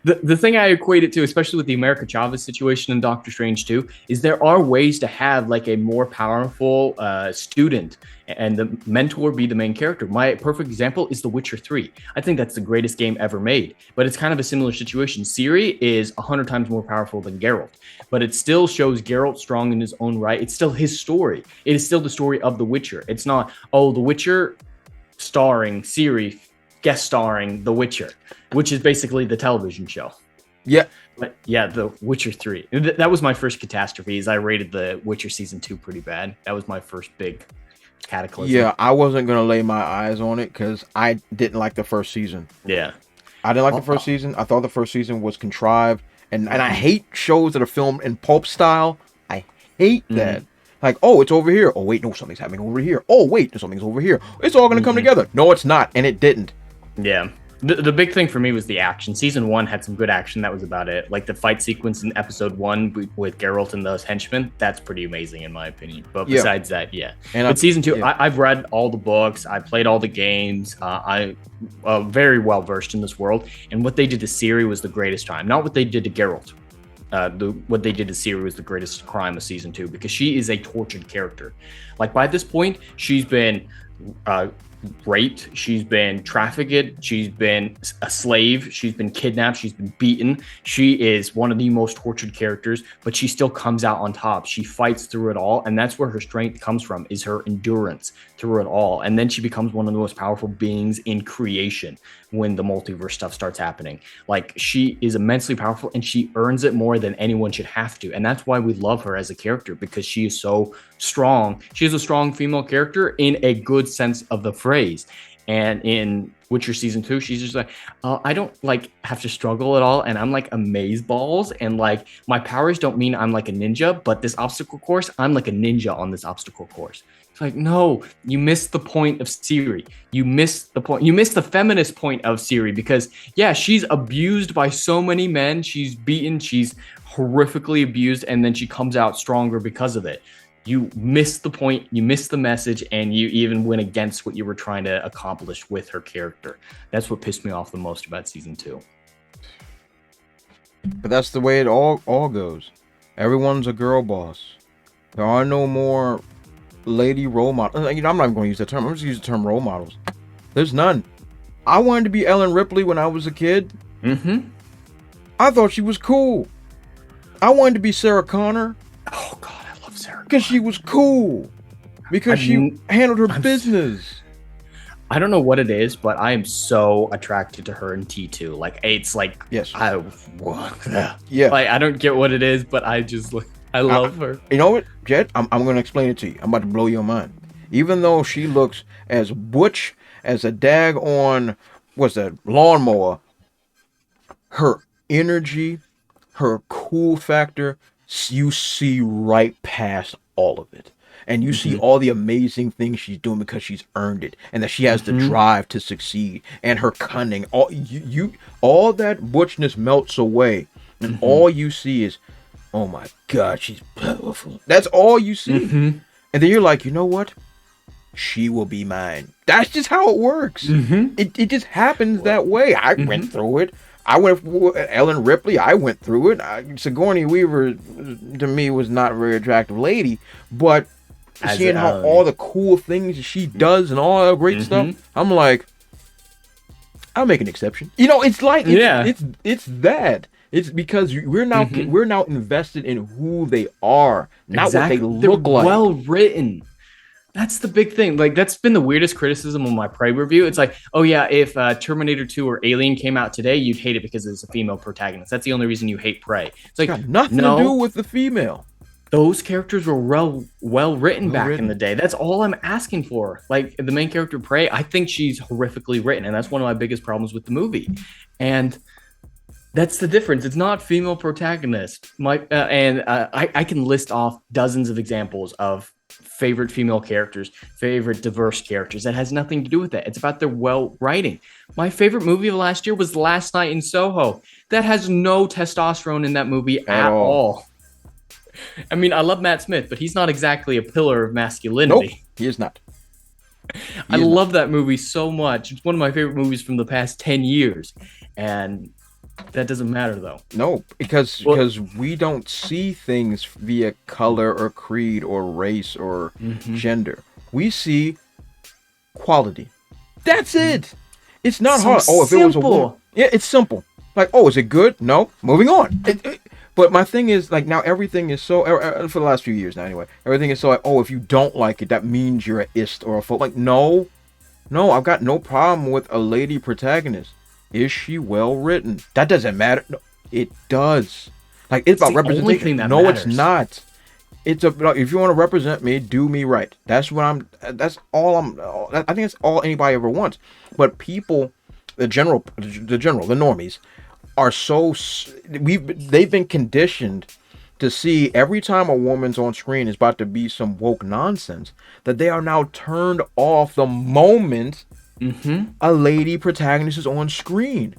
S2: the thing I equate it to, especially with the America Chavez situation in Doctor Strange 2, is there are ways to have like a more powerful student and the mentor be the main character. My perfect example is The Witcher 3. I think that's the greatest game ever made, but it's kind of a similar situation. Ciri is 100 times more powerful than Geralt, but it still shows Geralt strong in his own right. It's still his story. It is still the story of The Witcher. It's not, oh, The Witcher starring Ciri, guest starring The Witcher, which is basically the television show.
S1: Yeah.
S2: But yeah, The Witcher 3. That was my first catastrophe, is I rated The Witcher Season 2 pretty bad. That was my first big cataclysm.
S1: Yeah, I wasn't going to lay my eyes on it because I didn't like the first season.
S2: Yeah.
S1: I didn't like the first season. I thought the first season was contrived. And I hate shows that are filmed in pulp style. I hate that. Like, oh, it's over here. Oh, wait, no, something's happening over here. Oh, wait, something's over here. It's all going to come together. No, it's not. And it didn't.
S2: Yeah. The big thing for me was the action. Season 1 had some good action. That was about it. Like the fight sequence in episode 1 with Geralt and those henchmen, that's pretty amazing in my opinion. But besides that, yeah. But season 2, I've read all the books. I played all the games. I'm very well versed in this world. And what they did to Ciri was the greatest time. Not what they did to Geralt. What they did to Ciri was the greatest crime of season 2 because she is a tortured character. Like by this point, she's been raped, she's been trafficked, she's been a slave, she's been kidnapped, she's been beaten. She is one of the most tortured characters, but she still comes out on top. She fights through it all, and that's where her strength comes from, is her endurance through it all. And then she becomes one of the most powerful beings in creation when the multiverse stuff starts happening. Like, she is immensely powerful, and she earns it more than anyone should have to. And that's why we love her as a character, because she is so strong. She is a strong female character in a good sense of the phrase. And in Witcher season 2, she's just like, I don't like have to struggle at all, and I'm like amazeballs, and like my powers don't mean I'm like a ninja, but this obstacle course, I'm like a ninja on this obstacle course. It's like, no, you missed the point of Ciri. You missed the point. You missed the feminist point of Ciri, because yeah, she's abused by so many men. She's beaten. She's horrifically abused, and then she comes out stronger because of it. You missed the point, you missed the message, and you even went against what you were trying to accomplish with her character. That's what pissed me off the most about season 2.
S1: But that's the way it all goes. Everyone's a girl boss. There are no more lady role models. I'm not even going to use that term. I'm just going to use the term role models. There's none. I wanted to be Ellen Ripley when I was a kid. I thought she was cool. I wanted to be Sarah Connor.
S2: Oh God, I love Sarah.
S1: Because she was cool. Because she handled her business.
S2: I don't know what it is, but I am so attracted to her in T2. Like, it's like,
S1: yes,
S2: yeah. Like, I don't get what it is, but I just like, I love her.
S1: You know what, Jed? I'm going to explain it to you. I'm about to blow your mind. Even though she looks as butch as a daggone, what's that, lawnmower, her energy, her cool factor, you see right past all of it. And you see all the amazing things she's doing because she's earned it, and that she has the drive to succeed, and her cunning. All that butchness melts away, and all you see is, oh my God, she's powerful. That's all you see. And then you're like, you know what? She will be mine. That's just how it works. It just happens that way. I went through it. I went for Ellen Ripley. I went through it. Sigourney Weaver, to me, was not a very attractive lady, but seeing how all the cool things she does and all that great stuff, I'm like, I'll make an exception. You know, it's like, it's that. It's because we're now invested in who they are, not what they look like.
S2: Well written. That's the big thing. Like, that's been the weirdest criticism of my Prey review. It's like, oh yeah, if Terminator 2 or Alien came out today, you'd hate it because it's a female protagonist. That's the only reason you hate Prey. It's like,
S1: got nothing to do with the female.
S2: Those characters were well written back in the day. That's all I'm asking for. Like, the main character Prey, I think she's horrifically written, and that's one of my biggest problems with the movie. And that's the difference. It's not female protagonist. I can list off dozens of examples of favorite female characters, favorite diverse characters. That has nothing to do with that. It's about their well writing. My favorite movie of last year was Last Night in Soho. That has no testosterone in that movie at all. I mean, I love Matt Smith, but he's not exactly a pillar of masculinity.
S1: Nope, he is not.
S2: I love that movie so much. It's one of my favorite movies from the past 10 years. And that doesn't matter, though. No,
S1: because we don't see things via color or creed or race or gender. We see quality. That's it. It's not so hard. Oh, if it was a woman. Yeah, it's simple. Like, oh, is it good? No. Moving on. But my thing is, like, now everything is so, for the last few years now anyway, everything is so like, oh, if you don't like it, that means you're a ist or a fool. Like, no, I've got no problem with a lady protagonist. Is she well written? That doesn't matter. No, it does. Like, it's about representation. No, matters. It's not. It's about, if you want to represent me, do me right. That's all I think that's all anybody ever wants. But people, the normies, are they've been conditioned to see every time a woman's on screen is about to be some woke nonsense, that they are now turned off the moment a lady protagonist is on screen,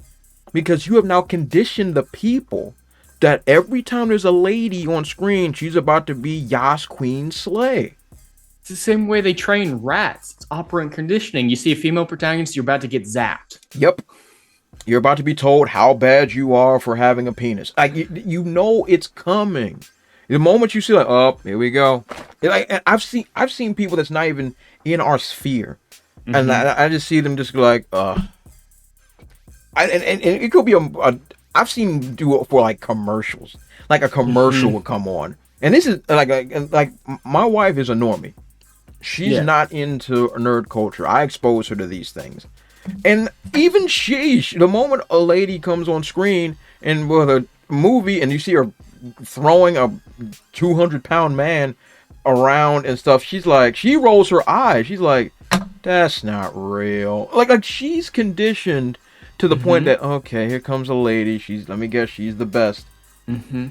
S1: because you have now conditioned the people that every time there's a lady on screen, she's about to be Yas Queen Slay.
S2: It's the same way they train rats. It's operant conditioning. You see a female protagonist, you're about to get zapped.
S1: Yep. You're about to be told how bad you are for having a penis. Like, you know it's coming. The moment you see, like, oh, here we go. Like, I've seen people that's not even in our sphere, and I just see them just like, and it could be I've seen do it for like commercials. Like, a commercial would come on, and this is like my wife is a normie. She's not into nerd culture. I expose her to these things. And even the moment a lady comes on screen and with a movie and you see her throwing a 200-pound man around and stuff, she rolls her eyes. She's like, That's not real. Like she's conditioned to the point that, okay, here comes a lady. Let me guess, she's the best.
S2: Mm-hmm.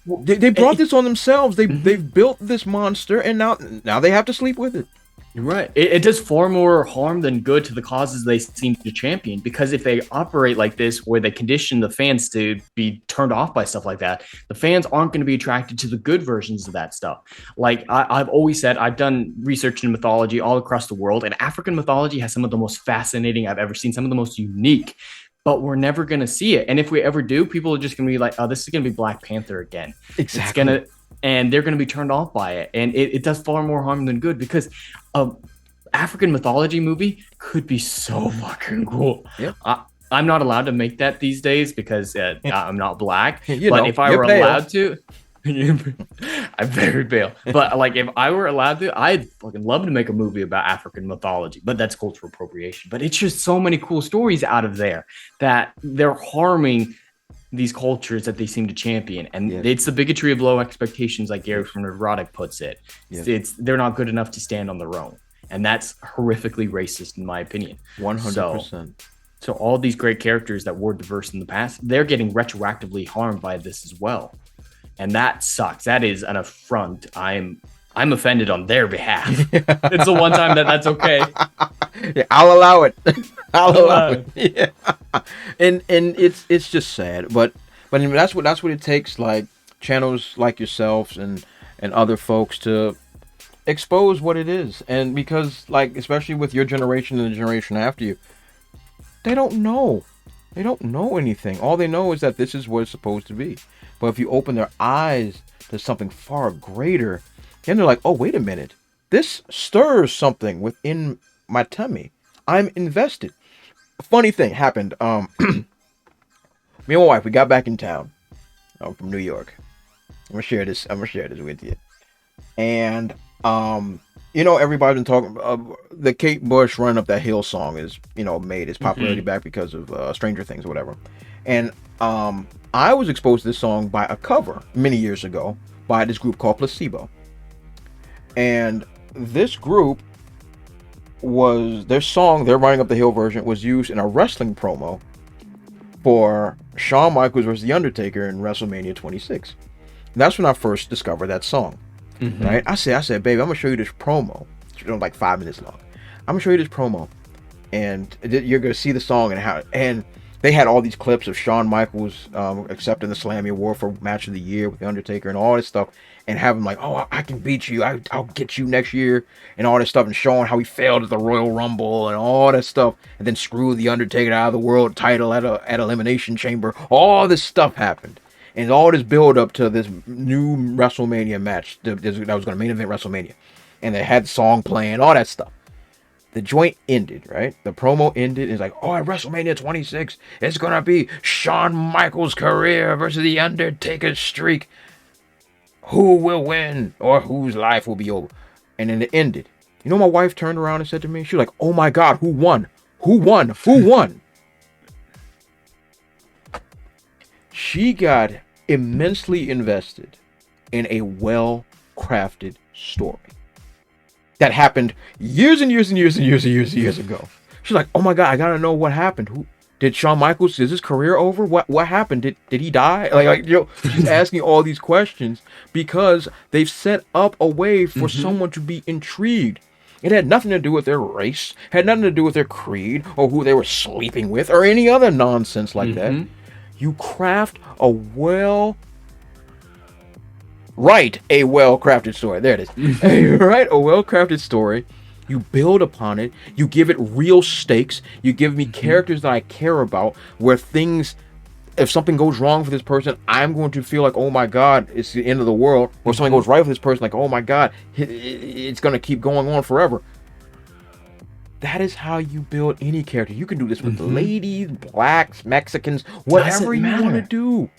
S1: Well, they brought this on themselves. They've built this monster, and now they have to sleep with it.
S2: You're right. It does far more harm than good to the causes they seem to champion, because if they operate like this, where they condition the fans to be turned off by stuff like that, the fans aren't going to be attracted to the good versions of that stuff. Like I've always said, I've done research in mythology all across the world, and African mythology has some of the most fascinating I've ever seen, some of the most unique. But we're never going to see it. And if we ever do, people are just going to be like, oh, this is going to be Black Panther again.
S1: Exactly.
S2: And they're going to be turned off by it. And it does far more harm than good, because African mythology movie could be so fucking cool.
S1: Yeah.
S2: I'm not allowed to make that these days because I'm not black.
S1: But
S2: if I were allowed to, I'm very pale. But like, if I were allowed to, I'd fucking love to make a movie about African mythology. But that's cultural appropriation. But it's just so many cool stories out of there that they're harming these cultures that they seem to champion. And it's the bigotry of low expectations, like Gary from Neurotic puts it. They're not good enough to stand on their own. And that's horrifically racist, in my opinion.
S1: 100%.
S2: So all these great characters that were diverse in the past, they're getting retroactively harmed by this as well. And that sucks. That is an affront. I'm offended on their behalf. It's the one time that's okay.
S1: Yeah, I'll allow it. I'll allow it. Yeah. And it's just sad, but I mean, that's what it takes. Like channels like yourselves and other folks to expose what it is, and because like especially with your generation and the generation after you, they don't know anything. All they know is that this is what it's supposed to be. But if you open their eyes to something far greater, then they're like, oh, wait a minute, this stirs something within my tummy. I'm invested. A funny thing happened. Me and my wife, we got back in town. I'm from New York. I'm gonna share this with you. And everybody's been talking. The Kate Bush "Run Up That Hill" song is, made its popularity back because of Stranger Things or whatever. And I was exposed to this song by a cover many years ago by this group called Placebo. And this group their song, their "Running Up the Hill" version, was used in a wrestling promo for Shawn Michaels versus The Undertaker in WrestleMania 26. And that's when I first discovered that song. Right? I said, baby, I'm gonna show you this promo. It's like 5 minutes long. I'm gonna show you this promo, and you're gonna see the song and they had all these clips of Shawn Michaels accepting the Slammy Award for Match of the Year with The Undertaker and all this stuff, and having like, oh, I can beat you, I'll get you next year, and all this stuff, and showing how he failed at the Royal Rumble and all that stuff, and then screwed The Undertaker out of the world title at Elimination Chamber. All this stuff happened. And all this build up to this new WrestleMania match that was going to main event WrestleMania. And they had the song playing, all that stuff. The joint ended, right? The promo ended. It's like, oh, at WrestleMania 26, it's going to be Shawn Michaels' career versus The Undertaker's streak. Who will win or whose life will be over? And then it ended. You know, my wife turned around and said to me, she was like, oh my God, who won? Who won? Who won? She got immensely invested in a well-crafted story that happened years and years and years and years and years and years ago. She's like, oh my God, I gotta know what happened. Who did Shawn Michaels? Is his career over? What happened? Did he die? She's asking all these questions because they've set up a way for someone to be intrigued. It had nothing to do with their race, had nothing to do with their creed or who they were sleeping with or any other nonsense like that. You craft a well-crafted story. There it is. Right? A well-crafted story. You build upon it. You give it real stakes. You give me characters that I care about, where things, if something goes wrong for this person, I'm going to feel like, oh my God, it's the end of the world. Or if something goes right for this person, like, oh my God, it's going to keep going on forever. That is how you build any character. You can do this with ladies, blacks, Mexicans, whatever you want to do.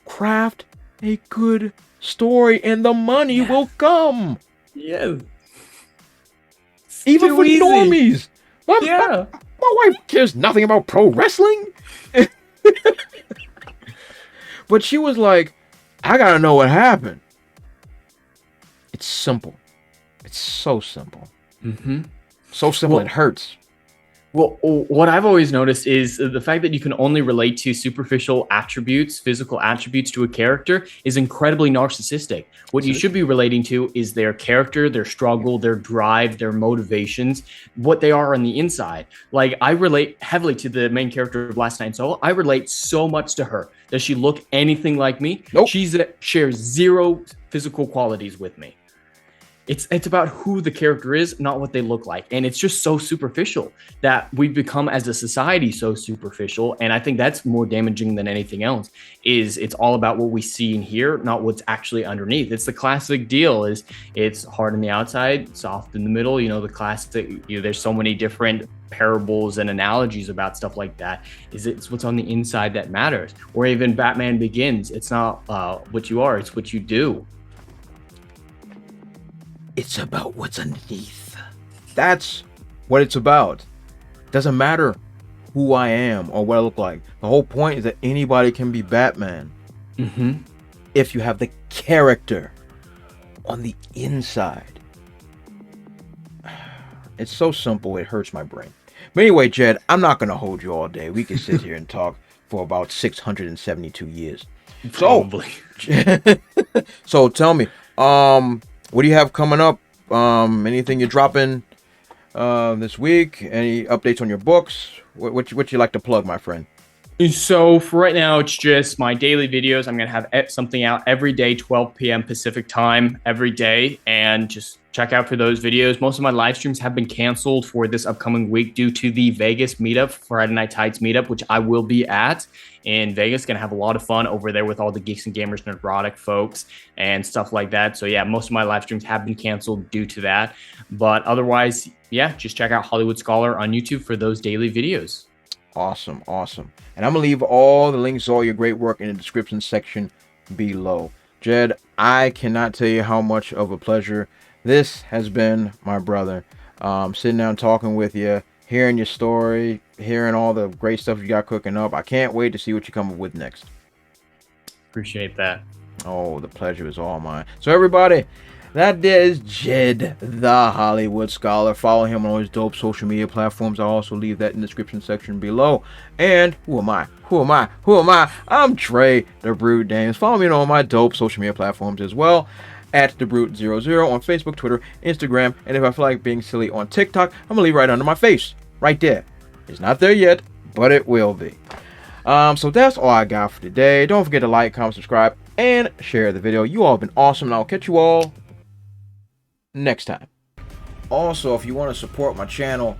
S1: Craft a good story and the money will come.
S2: Yeah.
S1: Even for normies. My wife cares nothing about pro wrestling. But she was like, I gotta know what happened. It's simple. It's so simple.
S2: Mm-hmm.
S1: So simple,
S2: Well,
S1: it hurts.
S2: Well, what I've always noticed is the fact that you can only relate to superficial attributes, physical attributes to a character is incredibly narcissistic. What you should be relating to is their character, their struggle, their drive, their motivations, what they are on the inside. Like, I relate heavily to the main character of Last Night Soul. I relate so much to her. Does she look anything like me?
S1: Nope.
S2: She shares zero physical qualities with me. It's about who the character is, not what they look like. And it's just so superficial that we've become as a society so superficial. And I think that's more damaging than anything else. Is it's all about what we see and hear, not what's actually underneath. It's the classic deal is it's hard on the outside, soft in the middle. You know, the classic, there's so many different parables and analogies about stuff like that. It's what's on the inside that matters. Or even Batman Begins. It's not what you are, it's what you do.
S1: It's about what's underneath. That's what it's about. Doesn't matter who I am or what I look like. The whole point is that anybody can be Batman.
S2: Mm-hmm.
S1: If you have the character on the inside. It's so simple, it hurts my brain. But anyway, Jed, I'm not going to hold you all day. We can sit here and talk for about 672 years.
S2: Probably.
S1: So tell me, what do you have coming up? Anything you're dropping this week? Any updates on your books? What you like to plug, my friend?
S2: So for right now, it's just my daily videos. I'm going to have something out every day, 12 p.m. Pacific time every day. And just check out for those videos. Most of my live streams have been canceled for this upcoming week due to the Vegas meetup, Friday Night Tights meetup, which I will be at in Vegas. Going to have a lot of fun over there with all the Geeks and Gamers Nerdrotic folks and stuff like that. So yeah, most of my live streams have been canceled due to that. But otherwise, yeah, just check out Hollywood Scholar on YouTube for those daily videos.
S1: Awesome. And I'm going to leave all the links to all your great work in the description section below. Jed, I cannot tell you how much of a pleasure this has been, my brother. Sitting down talking with you, hearing your story, hearing all the great stuff you got cooking up. I can't wait to see what you come up with next.
S2: Appreciate that.
S1: Oh, the pleasure is all mine. So everybody, that is Jed, the Hollywood Scholar. Follow him on all his dope social media platforms. I'll also leave that in the description section below. And who am I? I'm Trey, the Brute Dames. Follow me on all my dope social media platforms as well. At the Brute00 on Facebook, Twitter, Instagram, and if I feel like being silly on TikTok, I'm gonna leave right under my face, right there. It's not there yet, but it will be. So that's all I got for today. Don't forget to like, comment, subscribe, and share the video. You all have been awesome, and I'll catch you all next time. Also, if you want to support my channel,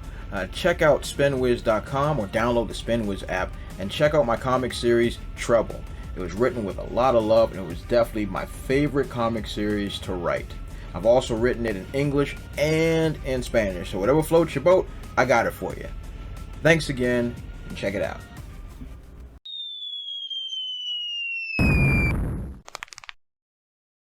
S1: check out spinwiz.com or download the SpinWiz app and check out my comic series Trouble. It was written with a lot of love, and it was definitely my favorite comic series to write. I've also written it in English and in Spanish, so whatever floats your boat, I got it for you. Thanks again, and check it out.